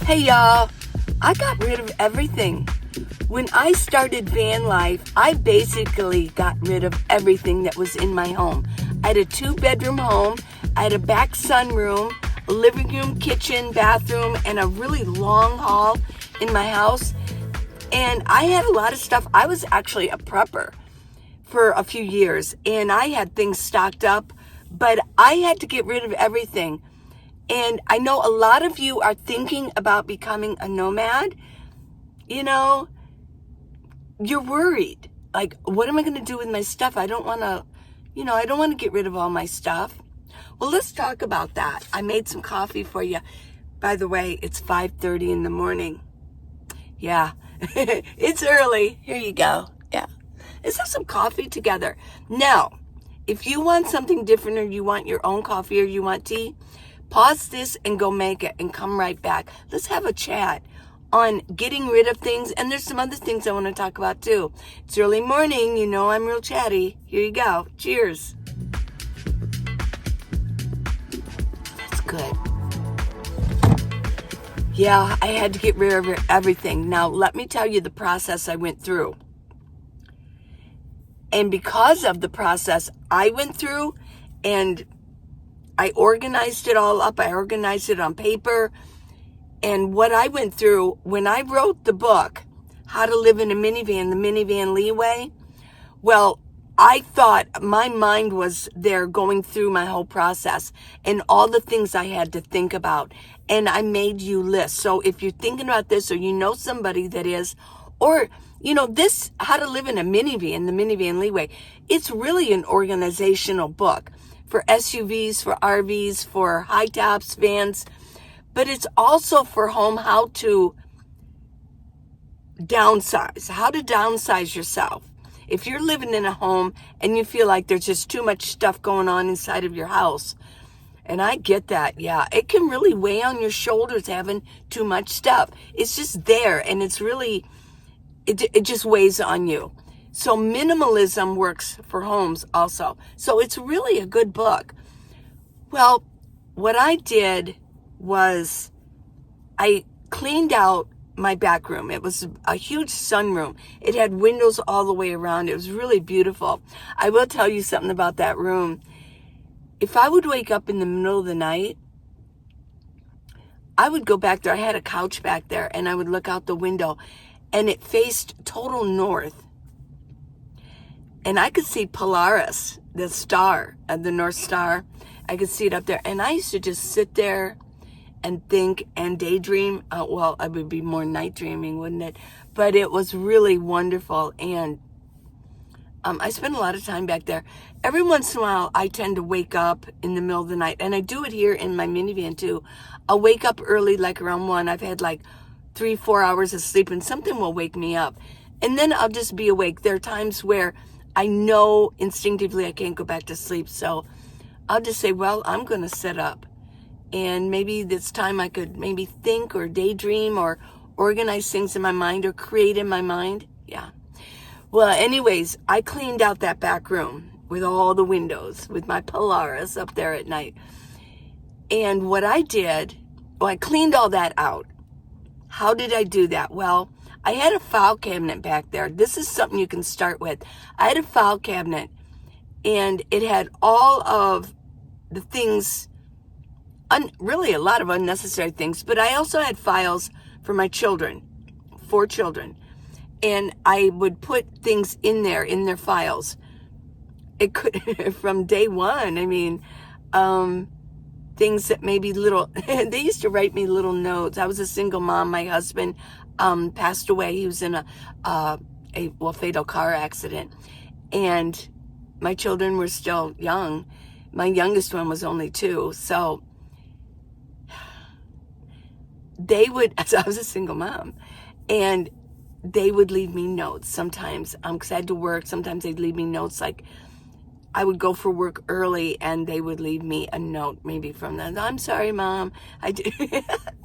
Hey y'all, I got rid of everything. When I started van life, I basically got rid of everything that was in my home. I had a 2-bedroom home, I had a back sunroom, a living room, kitchen, bathroom, and a really long hall in my house. And I had a lot of stuff. I was actually a prepper for a few years, and I had things stocked up, but I had to get rid of everything. And I know a lot of you are thinking about becoming a nomad. You know, you're worried. Like, what am I going to do with my stuff? I don't want to get rid of all my stuff. Well, let's talk about that. I made some coffee for you. By the way, it's 5:30 in the morning. Yeah, it's early. Here you go. Yeah. Let's have some coffee together. Now, if you want something different, or you want your own coffee, or you want tea, pause this and go make it and come right back. Let's have a chat on getting rid of things. And there's some other things I want to talk about too. It's early morning. You know I'm real chatty. Here you go. Cheers. That's good. Yeah, I had to get rid of everything. Now, let me tell you the process I went through. And because of the process I went through, and I organized it all up. I organized it on paper. And what I went through when I wrote the book, How to Live in a Minivan, the Minivan Leeway, well, I thought my mind was there going through my whole process and all the things I had to think about. And I made you lists. So if you're thinking about this, or you know somebody that is, or this How to Live in a Minivan, the Minivan Leeway, it's really an organizational book for SUVs, for RVs, for high tops, vans, but it's also for home, how to downsize yourself. If you're living in a home and you feel like there's just too much stuff going on inside of your house, and I get that, yeah, it can really weigh on your shoulders having too much stuff. It's just there, and it's really, it just weighs on you. So minimalism works for homes also. So it's really a good book. Well, what I did was I cleaned out my back room. It was a huge sunroom. It had windows all the way around. It was really beautiful. I will tell you something about that room. If I would wake up in the middle of the night, I would go back there. I had a couch back there, and I would look out the window, and it faced total north. And I could see Polaris, the star, the North Star. I could see it up there. And I used to just sit there and think and daydream. Well, I would be more night dreaming, wouldn't it? But it was really wonderful. And I spent a lot of time back there. Every once in a while, I tend to wake up in the middle of the night. And I do it here in my minivan too. I'll wake up early, like around 1. I've had like 3-4 hours of sleep, and something will wake me up. And then I'll just be awake. There are times where I know instinctively I can't go back to sleep, so I'll just say, well, I'm going to sit up. And maybe this time I could maybe think or daydream or organize things in my mind or create in my mind. Yeah. Well, anyways, I cleaned out that back room with all the windows, with my Polaris up there at night. And what I did, I cleaned all that out. How did I do that? Well, I had a file cabinet back there. This is something you can start with. I had a file cabinet, and it had all of the things, really a lot of unnecessary things, but I also had files for my children, 4 children, and I would put things in their files. It could, from day one, I mean, things that maybe little, they used to write me little notes. I was a single mom. My husband passed away. He was in a fatal car accident. And my children were still young. My youngest one was only 2. So I was a single mom. And they would leave me notes sometimes, because I had to work. Sometimes they'd leave me notes, like I would go for work early, and they would leave me a note, maybe from them. I'm sorry, Mom. I do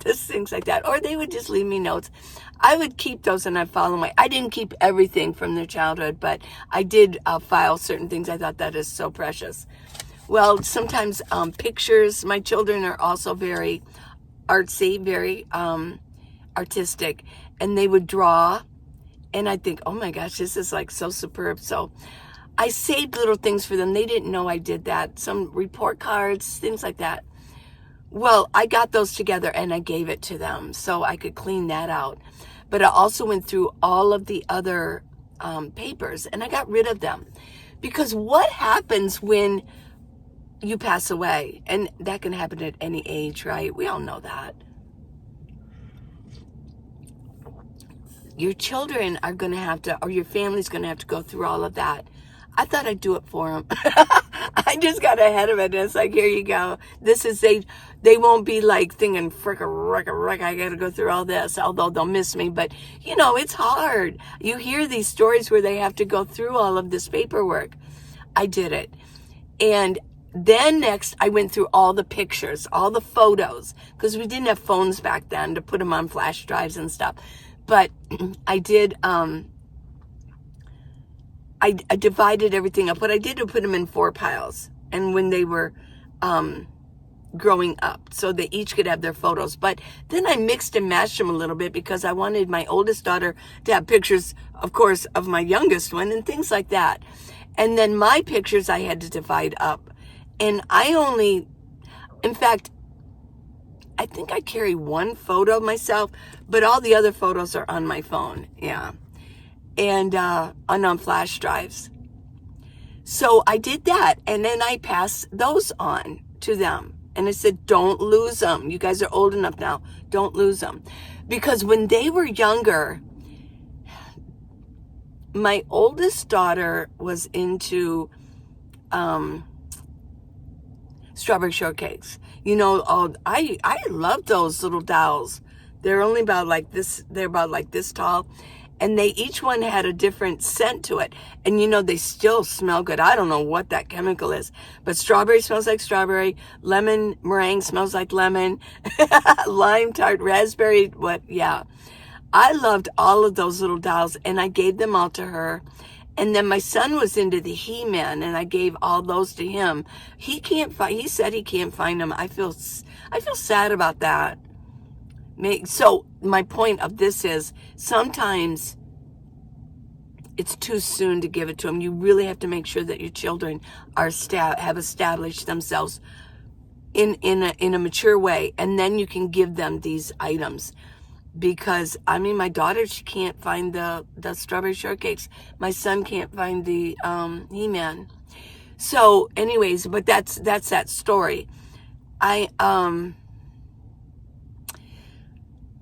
just things like that. Or they would just leave me notes. I would keep those, and I'd file them away. I didn't keep everything from their childhood, but I did file certain things. I thought that is so precious. Well, sometimes pictures. My children are also very artsy, very artistic, and they would draw, and I'd think, oh my gosh, this is like so superb. So I saved little things for them. They didn't know I did that. Some report cards, things like that. Well, I got those together and I gave it to them so I could clean that out. But I also went through all of the other papers and I got rid of them. Because what happens when you pass away? And that can happen at any age, right? We all know that. Your children are going to have to, or your family's going to have to go through all of that. I thought I'd do it for them. I just got ahead of it. And it's like, here you go. This is, they won't be like thinking, frick, I got to go through all this, although they'll miss me. But, you know, it's hard. You hear these stories where they have to go through all of this paperwork. I did it. And then next, I went through all the pictures, all the photos, because we didn't have phones back then to put them on flash drives and stuff. But I did, I divided everything up. What I did was put them in 4 piles. And when they were growing up, so they each could have their photos. But then I mixed and matched them a little bit because I wanted my oldest daughter to have pictures, of course, of my youngest one and things like that. And then my pictures I had to divide up. And in fact, I think I carry 1 photo of myself, but all the other photos are on my phone. Yeah. And on flash drives. So I did that, and then I passed those on to them. And I said, don't lose them. You guys are old enough now. Don't lose them. Because when they were younger, my oldest daughter was into strawberry shortcakes. You know, I love those little dolls. They're only about like this. They're about like this tall. And they each one had a different scent to it. And you know, they still smell good. I don't know what that chemical is. But strawberry smells like strawberry. Lemon meringue smells like lemon. Lime tart, raspberry, yeah. I loved all of those little dolls. And I gave them all to her. And then my son was into the He-Man. And I gave all those to him. He said he can't find them. I feel sad about that. So my point of this is sometimes it's too soon to give it to them. You really have to make sure that your children have established themselves in a mature way, and then you can give them these items. Because I mean, my daughter, she can't find the strawberry shortcakes. My son can't find the He-Man. So, anyways, but that's that story.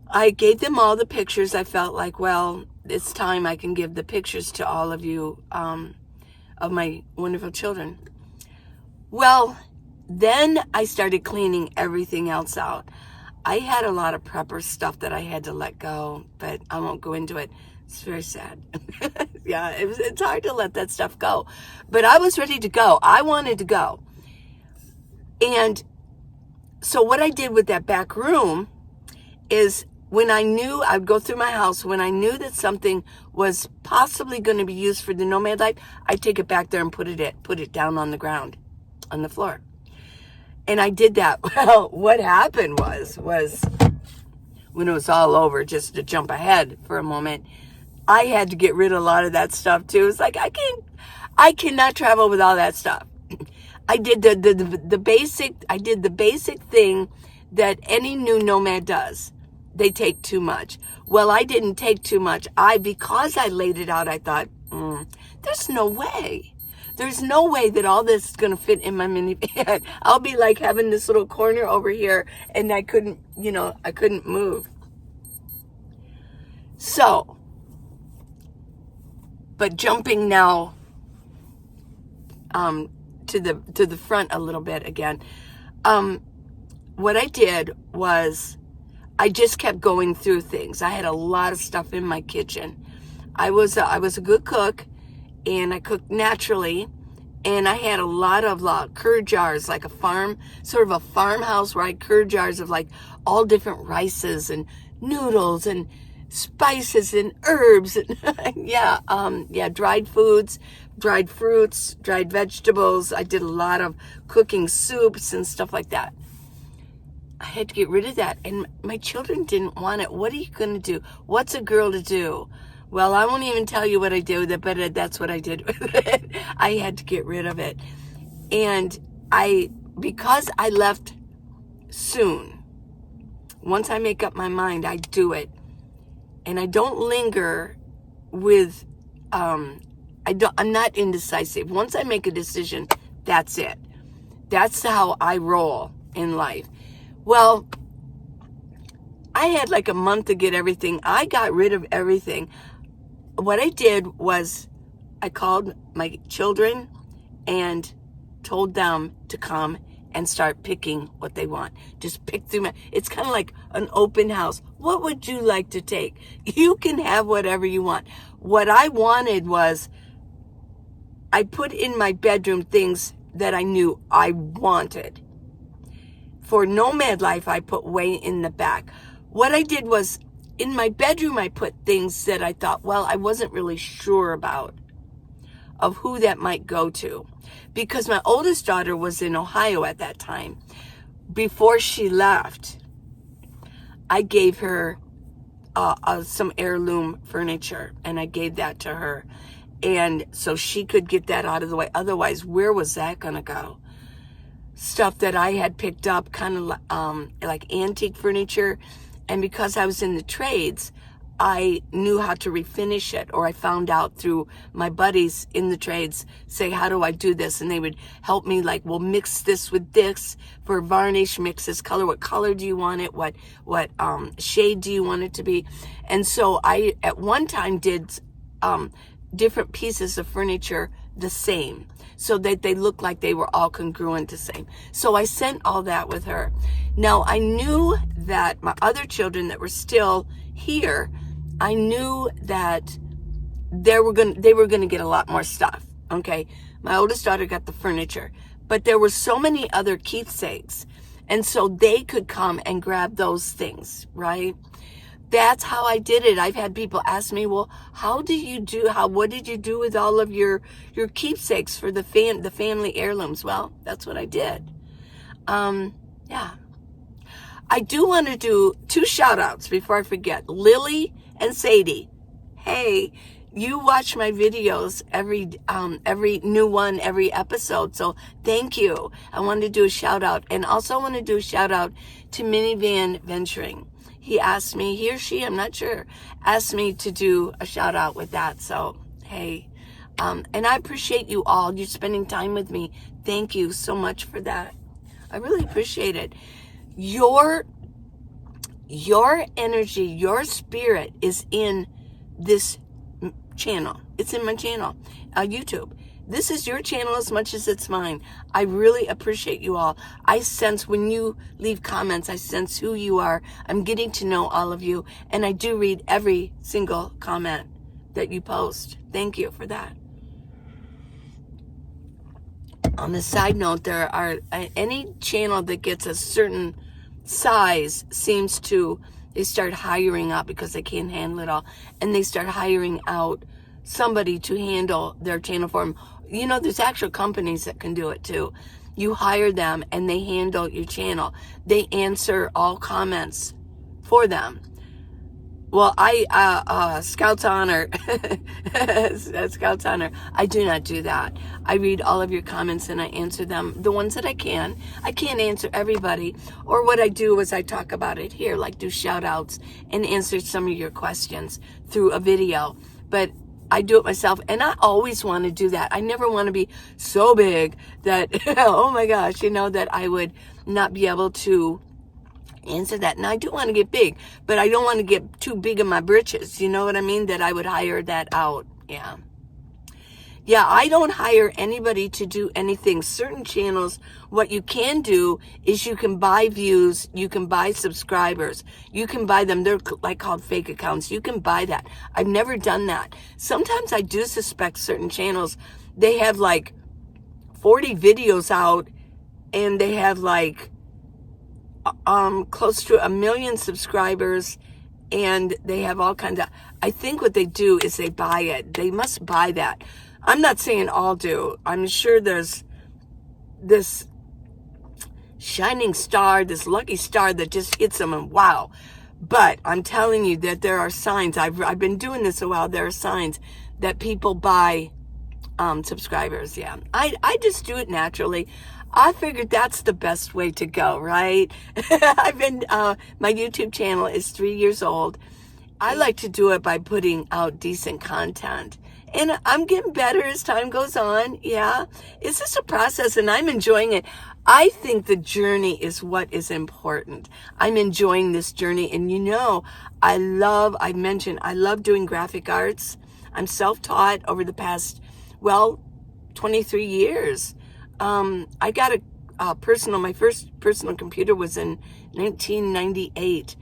I gave them all the pictures. I felt like, well, it's time I can give the pictures to all of you of my wonderful children. Well, then I started cleaning everything else out. I had a lot of prepper stuff that I had to let go, but I won't go into it. It's very sad. Yeah, it's hard to let that stuff go. But I was ready to go. I wanted to go. And so what I did with that back room is when I knew, I'd go through my house, when I knew that something was possibly going to be used for the nomad life, I'd take it back there and put it down on the ground, on the floor. And I did that. Well, what happened was when it was all over, just to jump ahead for a moment, I had to get rid of a lot of that stuff too. It's like, I cannot travel with all that stuff. I did the basic thing that any new nomad does. They take too much. Well, I didn't take too much. Because I laid it out, I thought, there's no way. There's no way that all this is going to fit in my minivan. I'll be like having this little corner over here, and I couldn't move. So, but jumping now to the front a little bit again. What I did was I just kept going through things. I had a lot of stuff in my kitchen. I was a good cook, and I cooked naturally, and I had a lot of curd jars, like a farmhouse where I had curd jars of like all different rices and noodles and spices and herbs and dried foods, dried fruits, dried vegetables. I did a lot of cooking soups and stuff like that. I had to get rid of that. And my children didn't want it. What are you going to do? What's a girl to do? Well, I won't even tell you what I did with it, but that's what I did with it. I had to get rid of it. And because I left soon, once I make up my mind, I do it. And I don't linger with, I'm not indecisive. Once I make a decision, that's it. That's how I roll in life. Well, I had like a month to get everything. I got rid of everything. What I did was I called my children and told them to come and start picking what they want. Just pick through it's kind of like an open house. What would you like to take? You can have whatever you want. What I wanted was, I put in my bedroom things that I knew I wanted. For nomad life, I put way in the back. What I did was, in my bedroom, I put things that I thought, well, I wasn't really sure about, of who that might go to. Because my oldest daughter was in Ohio at that time. Before she left, I gave her some heirloom furniture, and I gave that to her. And so she could get that out of the way. Otherwise, where was that going to go? Stuff that I had picked up, kind of like antique furniture. And because I was in the trades, I knew how to refinish it, or I found out through my buddies in the trades, say, how do I do this? And they would help me, like, well, mix this with this for varnish, mix this color. What color do you want it? What shade do you want it to be? And so I, at one time, did different pieces of furniture the same, so that they looked like they were all congruent the same. So I sent all that with her. Now, I knew that my other children that were still here, I knew that they were going to get a lot more stuff. Okay. My oldest daughter got the furniture, but there were so many other keepsakes. And so they could come and grab those things, right? That's how I did it. I've had people ask me, well, what did you do with all of your keepsakes for the family heirlooms? Well, that's what I did. Yeah. I do want to do 2 shout outs before I forget. Lily and Sadie. Hey, you watch my videos every new one, every episode. So thank you. I wanted to do a shout out. And also I want to do a shout out to Minivan Venturing. He asked me, he or she, I'm not sure, asked me to do a shout out with that. So, hey, and I appreciate you all. You're spending time with me. Thank you so much for that. I really appreciate it. Your energy, your spirit is in this channel. It's in my channel, YouTube. This is your channel as much as it's mine. I really appreciate you all. I sense when you leave comments, I sense who you are. I'm getting to know all of you, and I do read every single comment that you post. Thank you for that. On the side note, there are any channel that gets a certain size they start hiring out because they can't handle it all, and they start hiring out somebody to handle their channel for them. You know, there's actual companies that can do it too. You hire them and they handle your channel. They answer all comments for them. Well, Scout's Honor, Scout's Honor, I do not do that. I read all of your comments and I answer them, the ones that I can. I can't answer everybody. Or what I do is I talk about it here, like do shout outs and answer some of your questions through a video. But I do it myself, and I always want to do that. I never want to be so big that, oh my gosh, that I would not be able to answer that. And I do want to get big, but I don't want to get too big in my britches. You know what I mean? That I would hire that out. Yeah. Yeah, I don't hire anybody to do anything. Certain channels, what you can do is you can buy views, you can buy subscribers, you can buy them. They're like called fake accounts. You can buy that. I've never done that. Sometimes I do suspect certain channels, they have like 40 videos out and they have like close to 1 million subscribers, and they have all kinds of, I think what they do is they buy it. They must buy that. I'm not saying all do. I'm sure there's this shining star, this lucky star that just hits them, and wow. But I'm telling you that there are signs. I've been doing this a while. There are signs that people buy subscribers. Yeah, I just do it naturally. I figured that's the best way to go, right? I've been my YouTube channel is 3 years old. I like to do it by putting out decent content. And I'm getting better as time goes on. Yeah, it's just a process, and I'm enjoying it. I think the journey is what is important. I'm enjoying this journey. And I love doing graphic arts. I'm self-taught over the past, 23 years. I got my first personal computer was in 1998.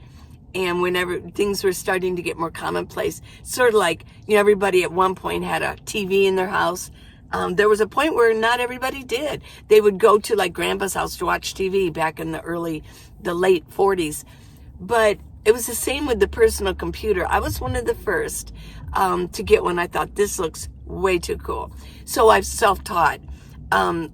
And whenever things were starting to get more commonplace, sort of like, everybody at one point had a TV in their house. There was a point where not everybody did. They would go to like grandpa's house to watch TV back in the late 40s. But it was the same with the personal computer. I was one of the first to get one. I thought, this looks way too cool. So I've self-taught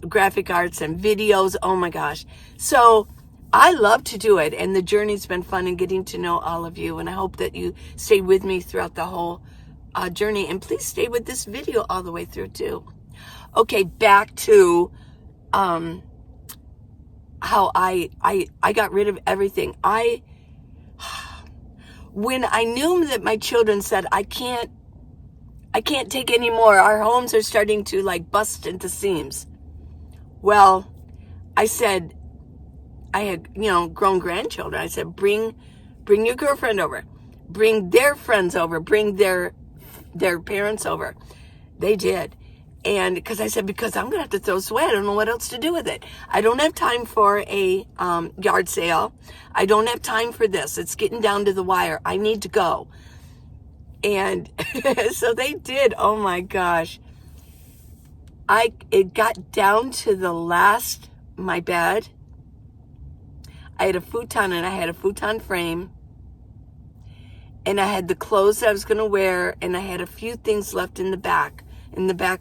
graphic arts and videos. Oh my gosh. So I love to do it, and the journey's been fun and getting to know all of you, and I hope that you stay with me throughout the whole journey, and please stay with this video all the way through too. Okay, back to how I got rid of everything. When I knew that my children said, I can't take any more, our homes are starting to like bust into seams. Well, I said, I had, grown grandchildren. I said, bring your girlfriend over, bring their friends over, bring their parents over. They did. And because I'm going to have to throw this away. I don't know what else to do with it. I don't have time for a yard sale. I don't have time for this. It's getting down to the wire. I need to go. And so they did. Oh my gosh. It got down to my bed. I had a futon, and I had a futon frame, and I had the clothes that I was going to wear, and I had a few things left in the back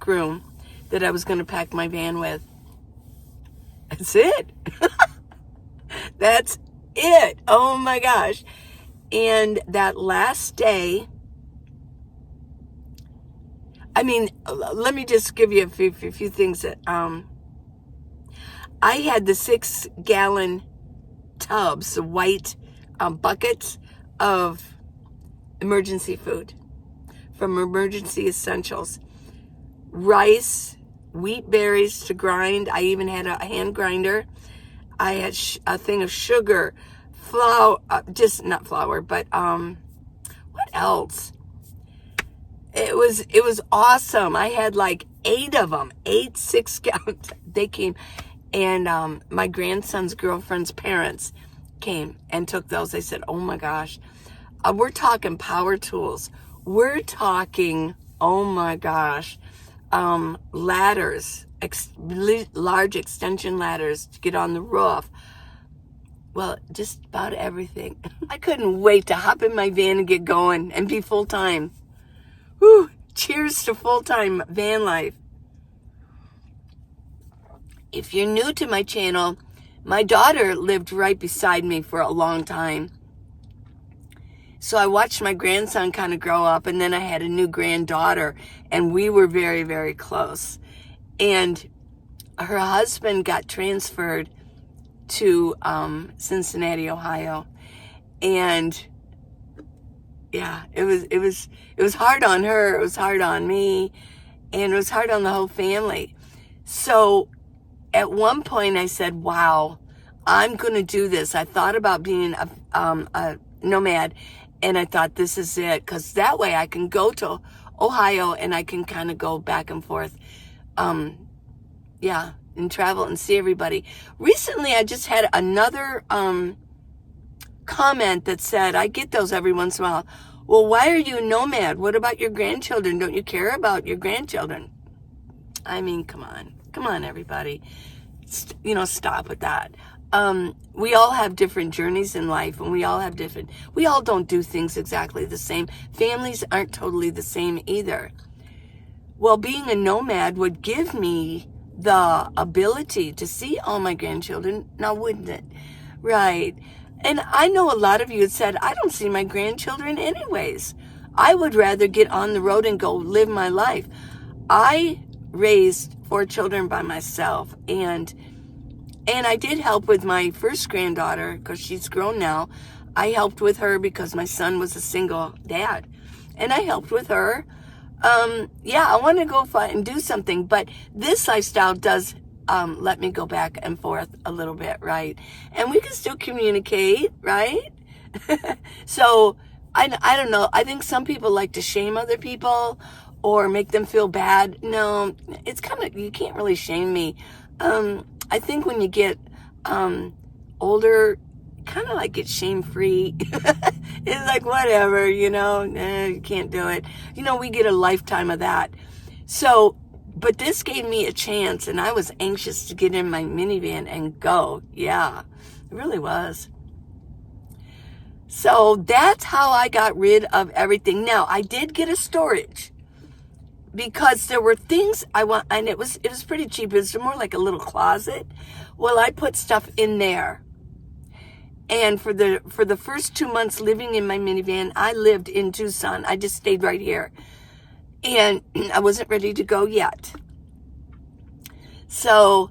room that I was going to pack my van with. That's it. That's it. Oh my gosh. And that last day, let me just give you a few things that, I had the 6-gallon tubs, the white buckets of emergency food from Emergency Essentials. Rice, wheat berries to grind. I even had a hand grinder. I had a thing of sugar, flour, not flour, but what else? It was awesome. I had like 8 of them, 8 6-gallons. They came. And my grandson's girlfriend's parents came and took those. They said, oh my gosh, we're talking power tools. We're talking, oh my gosh, ladders, large extension ladders to get on the roof. Well, just about everything. I couldn't wait to hop in my van and get going and be full-time. Whew, cheers to full-time van life. If you're new to my channel, my daughter lived right beside me for a long time. So I watched my grandson kind of grow up, and then I had a new granddaughter, and we were very, very close. And her husband got transferred to Cincinnati, Ohio. And yeah, it was hard on her, it was hard on me, and it was hard on the whole family. So at one point I said, wow, I'm going to do this. I thought about being a nomad, and I thought, this is it, because that way I can go to Ohio and I can kind of go back and forth, and travel and see everybody. Recently, I just had another comment that said, I get those every once in a while. Well, why are you a nomad? What about your grandchildren? Don't you care about your grandchildren? I mean, come on, everybody. Stop with that. We all have different journeys in life, and we all don't do things exactly the same. Families aren't totally the same either. Well, being a nomad would give me the ability to see all my grandchildren, now wouldn't it? Right. And I know a lot of you had said, I don't see my grandchildren anyways. I would rather get on the road and go live my life. I raised 4 children by myself, and I did help with my first granddaughter because she's grown now. I helped with her because my son was a single dad, and I helped with her. Yeah, I want to go fight and do something, but this lifestyle does let me go back and forth a little bit, right? And we can still communicate, right? So I don't know. I think some people like to shame other people or make them feel bad. No, it's kind of, you can't really shame me. I think when you get older, kind of like it's shame-free. It's like, whatever, you can't do it. We get a lifetime of that. So, but this gave me a chance, and I was anxious to get in my minivan and go. Yeah, it really was. So that's how I got rid of everything. Now, I did get a storage because there were things I want, and it was pretty cheap. It was more like a little closet. Well, I put stuff in there. And for the first 2 months living in my minivan, I lived in Tucson. I just stayed right here. And I wasn't ready to go yet. So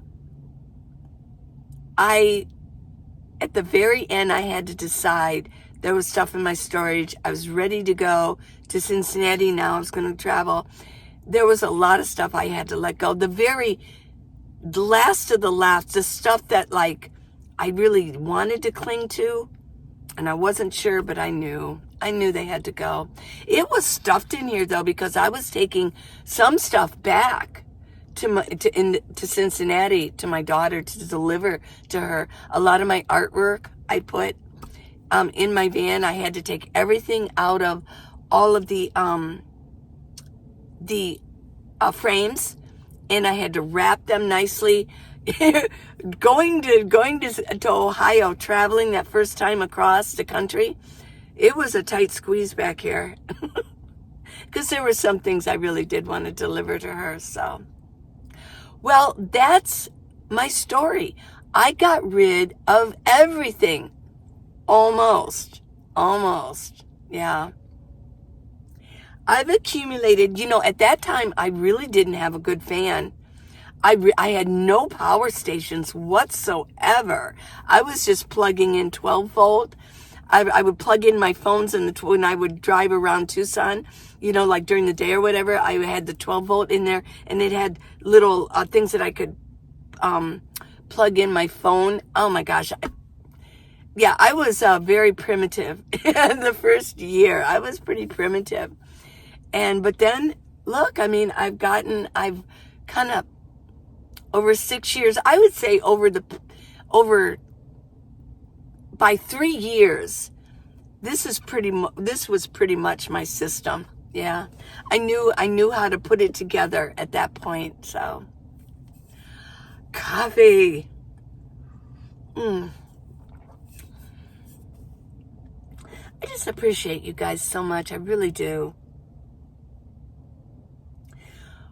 at the very end, I had to decide. There was stuff in my storage. I was ready to go to Cincinnati now. I was going to travel. There was a lot of stuff I had to let go. The last of the last, the stuff that like I really wanted to cling to, and I wasn't sure, but I knew they had to go. It was stuffed in here though, because I was taking some stuff back to Cincinnati to my daughter to deliver to her. A lot of my artwork I put in my van. I had to take everything out of all of the frames, and I had to wrap them nicely. Going to Ohio, traveling that first time across the country, it was a tight squeeze back here because there were some things I really did want to deliver to her. So, well, that's my story. I got rid of everything. Almost. Yeah. I've accumulated, at that time, I really didn't have a good fan. I had no power stations whatsoever. I was just plugging in 12 volt. I would plug in my phones when I would drive around Tucson, like during the day or whatever. I had the 12 volt in there, and it had little things that I could plug in my phone. Oh my gosh. Yeah, I was very primitive. The first year, I was pretty primitive. But then, look, I mean, I've kind of, over 6 years, I would say by 3 years, this was pretty much my system. Yeah. I knew how to put it together at that point. So, coffee. I just appreciate you guys so much. I really do.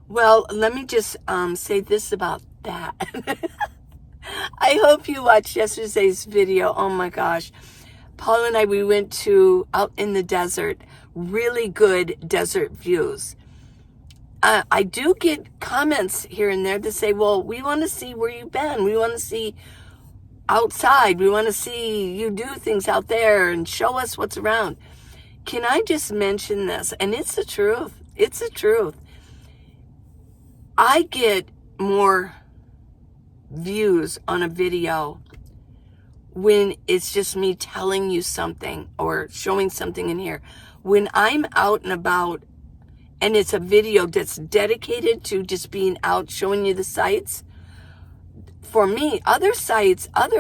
Well, let me just say this about that. I hope you watched yesterday's video. Oh my gosh. Paul and I, we went out in the desert. Really good desert views. I do get comments here and there that say, well, we want to see where you've been. We want to see outside. We want to see you do things out there and show us what's around. Can I just mention this? And it's the truth. It's the truth. I get more views on a video when it's just me telling you something or showing something in here. When I'm out and about and it's a video that's dedicated to just being out showing you the sights, for me, other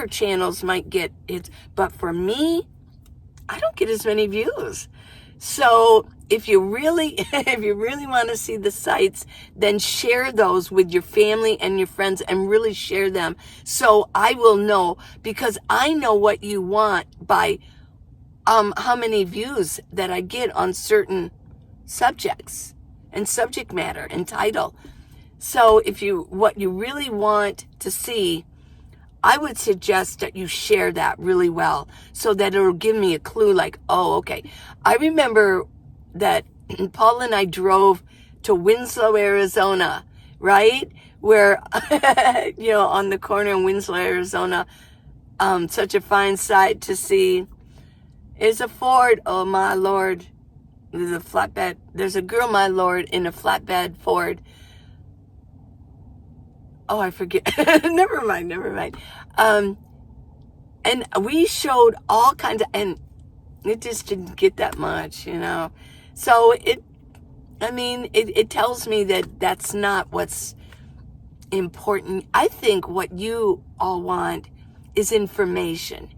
channels might get it, but for me, I don't get as many views. So if you really want to see the sights, then share those with your family and your friends and really share them. So I will know, because I know what you want by how many views that I get on certain subjects and subject matter and title. So what you really want to see, I would suggest that you share that really well so that it'll give me a clue like, oh, okay. I remember that Paul and I drove to Winslow, Arizona, right? Where, on the corner in Winslow, Arizona, such a fine sight to see. It's a Ford, oh my Lord. There's a flatbed. There's a girl, my Lord, in a flatbed Ford. Oh, I forget. Never mind. And we showed all kinds of, and it just didn't get that much, So it tells me that that's not what's important. I think what you all want is information.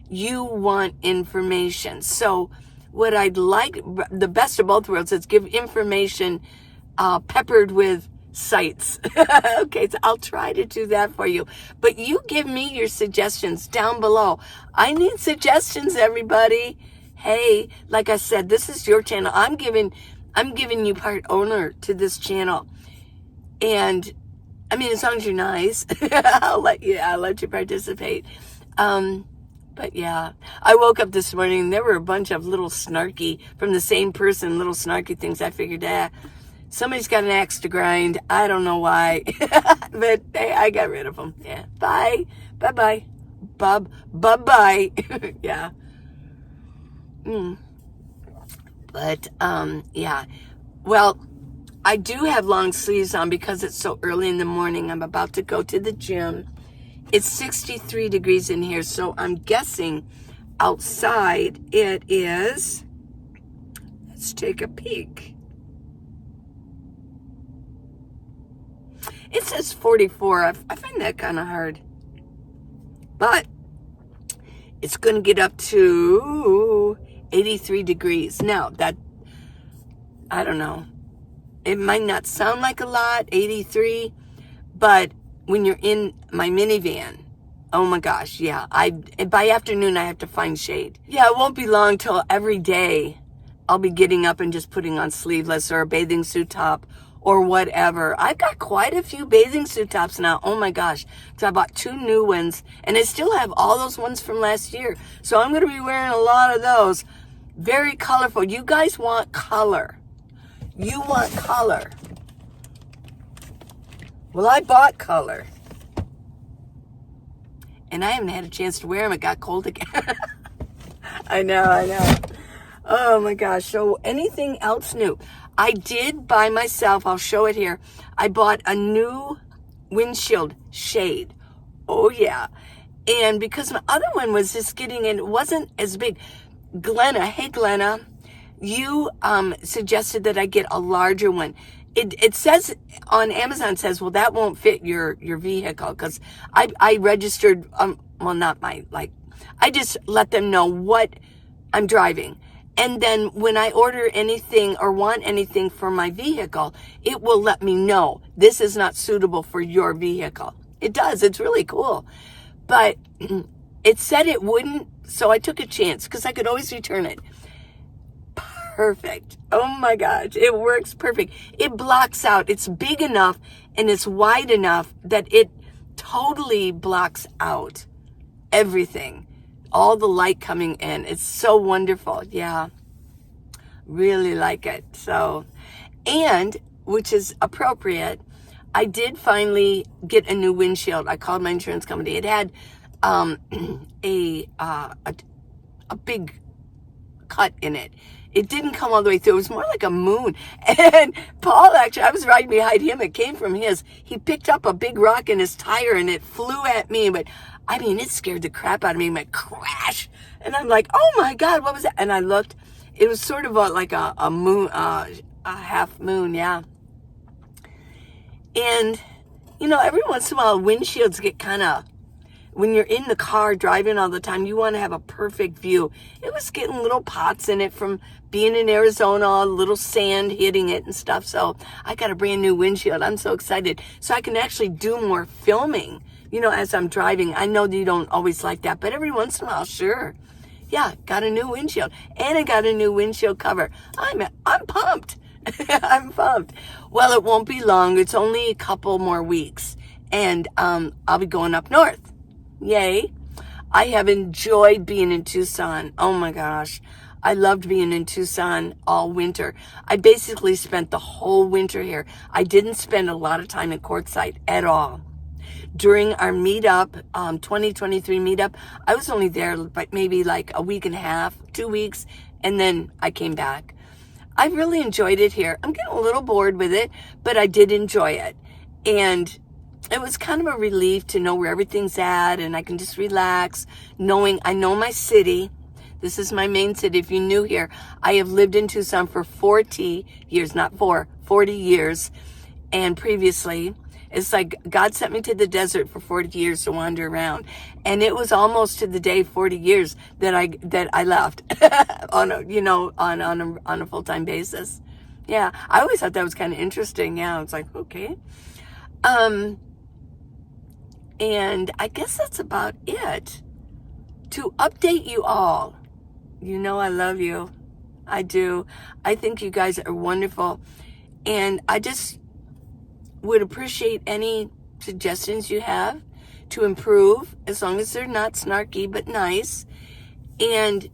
You want information. So what I'd like, the best of both worlds, is give information peppered with sites. Okay, so I'll try to do that for you. But you give me your suggestions down below. I need suggestions, everybody. Hey, like I said, this is your channel. I'm giving you part owner to this channel. And as long as you're nice, I'll let you participate. But yeah, I woke up this morning and there were a bunch of little snarky, from the same person, little snarky things. I figured, somebody's got an axe to grind. I don't know why, but hey, I got rid of them. Yeah. Bye. Bye-bye. Bye-bye. Yeah. But, yeah. Well, I do have long sleeves on because it's so early in the morning. I'm about to go to the gym. It's 63 degrees in here, so I'm guessing outside it is, let's take a peek. It says 44. I find that kind of hard. But it's going to get up to 83 degrees. Now, I don't know. It might not sound like a lot, 83, but when you're in my minivan, oh my gosh, yeah. By afternoon, I have to find shade. Yeah, it won't be long till every day I'll be getting up and just putting on sleeveless or a bathing suit top or whatever. I've got quite a few bathing suit tops now. Oh my gosh. So I bought 2 new ones and I still have all those ones from last year. So I'm going to be wearing a lot of those. Very colorful. You guys want color. You want color. Well, I bought color. And I haven't had a chance to wear them. It got cold again. I know. Oh my gosh. So anything else new? I did buy myself, I'll show it here. I bought a new windshield shade. Oh yeah. And because my other one was just getting in, it wasn't as big. Glenna, hey Glenna, you suggested that I get a larger one. It says on Amazon, says, well, that won't fit your vehicle, because I registered, well, not my, I just let them know what I'm driving. And then when I order anything or want anything for my vehicle, it will let me know this is not suitable for your vehicle. It does. It's really cool. But it said it wouldn't, so I took a chance because I could always return it. Perfect. Oh my gosh. It works perfect. It blocks out. It's big enough and it's wide enough that it totally blocks out everything. All the light coming in. It's so wonderful. Yeah. Really like it. So, and which is appropriate, I did finally get a new windshield. I called my insurance company. It had a big cut in it. It didn't come all the way through. It was more like a moon. And Paul, actually, I was riding behind him. It came from his. He picked up a big rock in his tire and it flew at me. But it scared the crap out of me. It went crash. And I'm like, oh my God, what was that? And I looked. It was sort of like a moon, a half moon, yeah. And, every once in a while, windshields get kind of, when you're in the car driving all the time, you want to have a perfect view. It was getting little pots in it from being in Arizona, little sand hitting it and stuff. So I got a brand new windshield. I'm so excited. So I can actually do more filming, as I'm driving. I know that you don't always like that, but every once in a while, sure. Yeah, got a new windshield. And I got a new windshield cover. I'm pumped. I'm pumped. Well, it won't be long. It's only a couple more weeks. And I'll be going up north. Yay. I have enjoyed being in Tucson. Oh my gosh. I loved being in Tucson all winter. I basically spent the whole winter here. I didn't spend a lot of time at Quartzsite at all. During our meetup, 2023 meetup, I was only there maybe like a week and a half, 2 weeks, and then I came back. I really enjoyed it here. I'm getting a little bored with it, but I did enjoy it. And it was kind of a relief to know where everything's at, and I can just relax, knowing I know my city. This is my main city. If you're new here, I have lived in Tucson for 40 years, not 40 years. And previously, it's like God sent me to the desert for 40 years to wander around. And it was almost to the day 40 years that I left on a full-time basis. Yeah, I always thought that was kind of interesting. Yeah, it's like, okay. And I guess that's about it. To update you all, you know I love you. I do. I think you guys are wonderful. And I just would appreciate any suggestions you have to improve, as long as they're not snarky but nice. And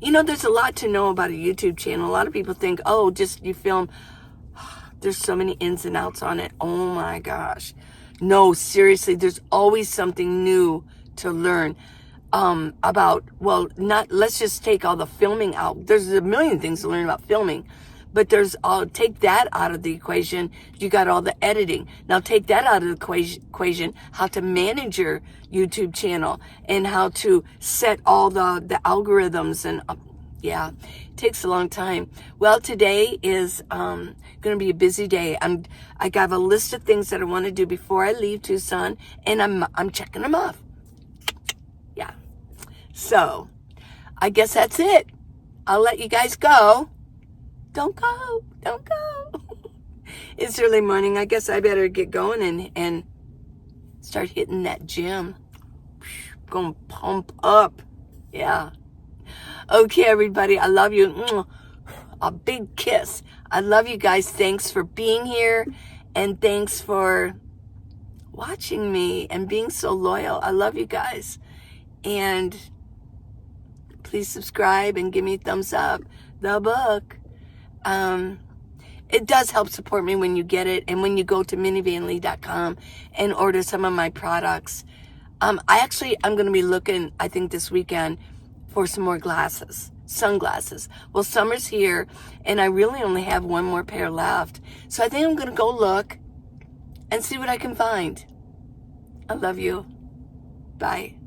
there's a lot to know about a YouTube channel. A lot of people think, oh, just you film. There's so many ins and outs on it. Oh my gosh. No, seriously, there's always something new to learn about. Well, let's just take all the filming out. There's a million things to learn about filming. But take that out of the equation. You got all the editing. Now take that out of the equation, how to manage your YouTube channel and how to set all the algorithms. And yeah, it takes a long time. Well, today is going to be a busy day. I got a list of things that I want to do before I leave Tucson, and I'm checking them off. Yeah. So I guess that's it. I'll let you guys go. Don't go. It's early morning. I guess I better get going and start hitting that gym. Gonna pump up. Yeah. Okay, everybody. I love you. A big kiss. I love you guys. Thanks for being here. And thanks for watching me and being so loyal. I love you guys. And please subscribe and give me a thumbs up. The book. It does help support me when you get it, and when you go to minivanlee.com and order some of my products. I'm going to be looking, I think this weekend, for some more sunglasses. Well, summer's here, and I really only have one more pair left. So I think I'm going to go look and see what I can find. I love you. Bye.